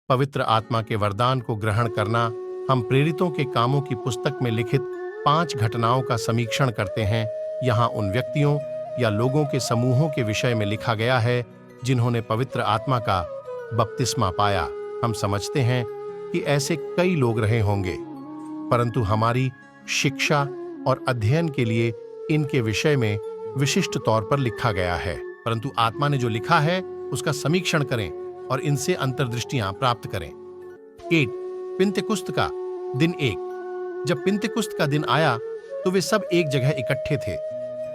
पवित्र आत्मा के वरदान को ग्रहण करना। हम प्रेरितों के कामों की पुस्तक में लिखित 5 घटनाओं का समीक्षण करते हैं। यहाँ उन व्यक्तियों या लोगों के समूहों के विषय में लिखा गया है जिन्होंने पवित्र आत्मा का बपतिस्मा पाया। हम समझते हैं कि ऐसे कई लोग रहे होंगे, परंतु हमारी शिक्षा और अध्ययन के लिए इनके विषय में विशिष्ट तौर पर लिखा गया है। परंतु आत्मा ने जो लिखा है उसका समीक्षण करें और इनसे अंतर्दृष्टियां प्राप्त करें। 8 पिन्तेकुस्त का दिन 1। जब पिन्तेकुस्त का दिन आया तो वे सब एक जगह इकट्ठे थे।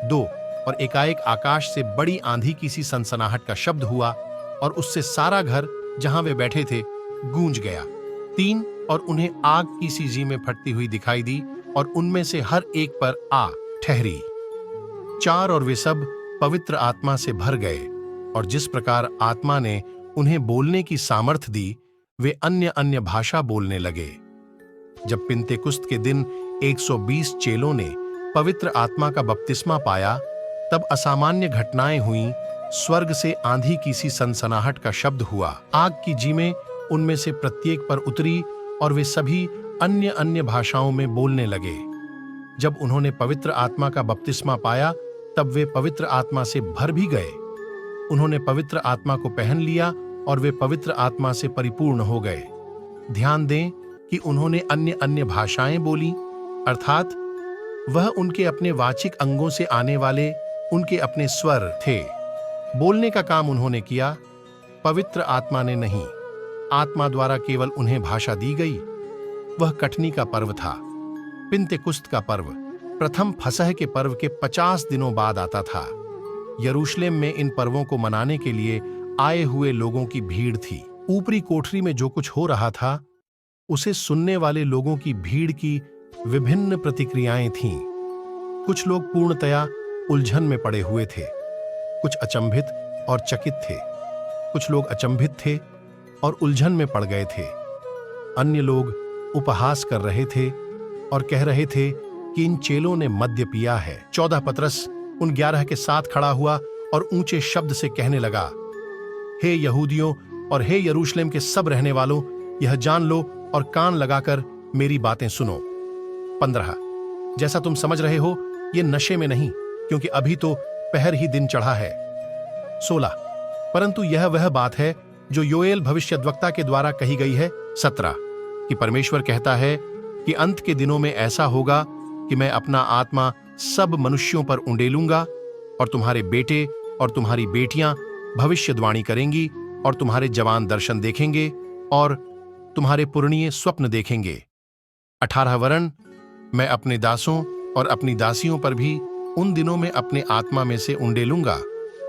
2 और एकाएक आकाश से बड़ी आंधी की सी सनसनाहट का शब्द हुआ और उससे सारा घर जहां वे बैठे थे गूंज गया। 3 और उन्हें आग की सी जी में फटती हुई दिखाई दी और उनमें से हर एक पर आ ठहरी। 4 और वे सब पवित्र आत्मा से भर गए और जिस प्रकार आत्मा ने उन्हें बोलने की सामर्थ दी, वे अन्य अन्य भाषा बोलने लगे। जब पिन्तेकुस्त के दिन 120 चेलों ने पवित्र आत्मा का बपतिस्मा पाया, तब असामान्य घटनाएं हुईं। स्वर्ग से आंधी की सी सनसनाहट का शब्द हुआ, आग की जीमें उनमें से प्रत्येक पर उतरी और वे सभी अन्य अन्य भाषाओं में बोलने लगे। जब उन्होंने पवित्र आत्मा का बपतिस्मा पाया, तब वे पवित्र आत्मा से भर भी गए। उन्होंने पवित्र आत्मा को पहन लिया और वे पवित्र आत्मा से परिपूर्ण हो गए। ध्यान दें कि उन्होंने अन्य अन्य भाषाएं बोली, अर्थात वह उनके अपने वाचिक अंगों से आने वाले उनके अपने स्वर थे। बोलने का काम उन्होंने किया, पवित्र आत्मा ने नहीं। आत्मा द्वारा केवल उन्हें भाषा दी गई। वह कटनी का पर्व था। पिन्तेकुस्त का पर्व प्रथम फसह के पर्व के 50 दिनों बाद आता था। यरूशलेम में इन पर्वों को मनाने के लिए आए हुए लोगों की भीड़ थी। ऊपरी कोठरी में जो कुछ हो रहा था, उसे सुनने वाले लोगों की भीड़ की विभिन्न प्रतिक्रियाएं थीं। कुछ लोग पूर्णतया उलझन में पड़े हुए थे, कुछ अचंभित और चकित थे, कुछ लोग अचंभित थे और उलझन में पड़ गए थे। अन्य लोग उपहास कर रहे थे और कह रहे थे कि इन चेलों ने मद्य पिया है। 14 पतरस उन 11 के साथ खड़ा हुआ और ऊंचे शब्द से कहने लगा, हे यहूदियों और हे यरूशलेम के सब रहने वालों, यह जान लो और कान लगाकर मेरी बातें सुनो। 15 जैसा तुम समझ रहे हो, ये नशे में नहीं, क्योंकि अभी तो पहर ही दिन चढ़ा है। 16 परंतु यह वह बात है जो योएल भविष्यद्वक्ता के द्वारा कही गई है। 17 कि परमेश्वर कहता है कि अंत के दिनों में ऐसा होगा कि मैं अपना आत्मा सब मनुष्यों पर उंडेलूंगा और तुम्हारे बेटे और तुम्हारी बेटियां भविष्यद्वाणी करेंगी और तुम्हारे जवान दर्शन देखेंगे और तुम्हारे पुरनिये स्वप्न देखेंगे। 18 वरन मैं अपने दासों और अपनी दासियों पर भी उन दिनों में अपने आत्मा में से उंडेलूंगा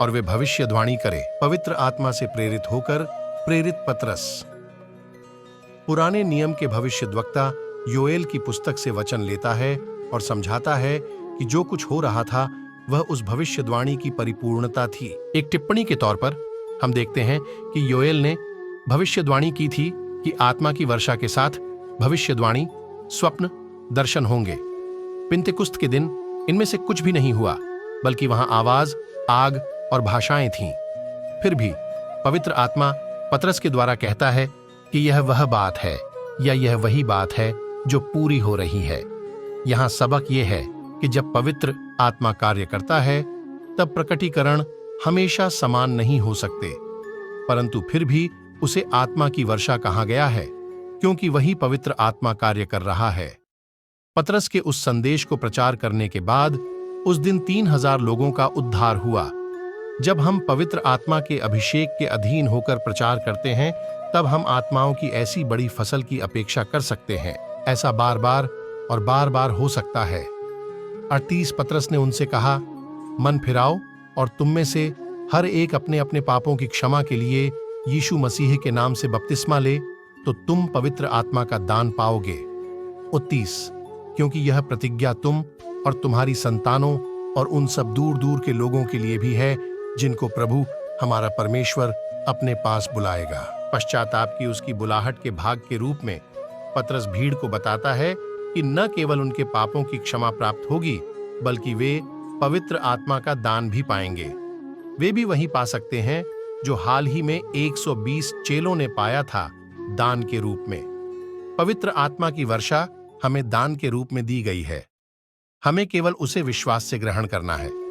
और वे भविष्यद्वाणी करें। पवित्र आत्मा से प्रेरित होकर प्रेरित पतरस। पुराने नियम के भविष्यद्वक्ता योएल की पुस्तक से वचन लेता है और समझाता है कि जो कुछ हो रहा था वह उस भविष्यद्वाणी की परिपूर्णता थी। एक टिप्पणी के तौर पर हम देखते हैं कि योएल ने भविष्यद्वाणी की थी कि आत्मा की वर्षा के साथ भविष्यद्वाणी, स्वप्न, दर्शन होंगे। पिन्तेकुस्त के दिन इनमें से कुछ भी नहीं हुआ, बल्कि वहां आवाज, आग और भाषाएं थीं। फिर भी पवित्र आत्मा पतरस के द्वारा कहता है कि यह वह बात है या यह वही बात है जो पूरी हो रही है। यहां सबक यह है कि जब पवित्र आत्मा कार्य करता है, तब प्रकटीकरण हमेशा समान नहीं हो सकते, परंतु फिर भी उसे आत्मा की वर्षा कहा गया है, क्योंकि वही पवित्र आत्मा कार्य कर रहा है। पतरस के उस संदेश को प्रचार करने के बाद उस दिन 3000 लोगों का उद्धार हुआ। जब हम पवित्र आत्मा के अभिषेक के अधीन होकर प्रचार करते हैं, तब हम आत्माओं की ऐसी बड़ी फसल की अपेक्षा कर सकते हैं। ऐसा बार बार और बार बार हो सकता है। 38 पतरस ने उनसे कहा, मन फिराओ और तुम में से हर एक अपने अपने पापों की क्षमा के लिए यीशु मसीह के नाम से बपतिस्मा ले, तो तुम पवित्र आत्मा का दान पाओगे। 29 क्योंकि यह प्रतिज्ञा तुम और तुम्हारी संतानों और उन सब दूर दूर के लोगों के लिए भी है जिनको प्रभु हमारा परमेश्वर अपने पास बुलाएगा। पश्चाताप की उसकी बुलाहट के भाग के रूप में पतरस भीड़ को बताता है कि न केवल उनके पापों की क्षमा प्राप्त होगी, बल्कि वे पवित्र आत्मा का दान भी पाएंगे। वे भी वही पा सकते हैं जो हाल ही में 120 चेलों ने पाया था, दान के रूप में। पवित्र आत्मा की वर्षा हमें दान के रूप में दी गई है। हमें केवल उसे विश्वास से ग्रहण करना है।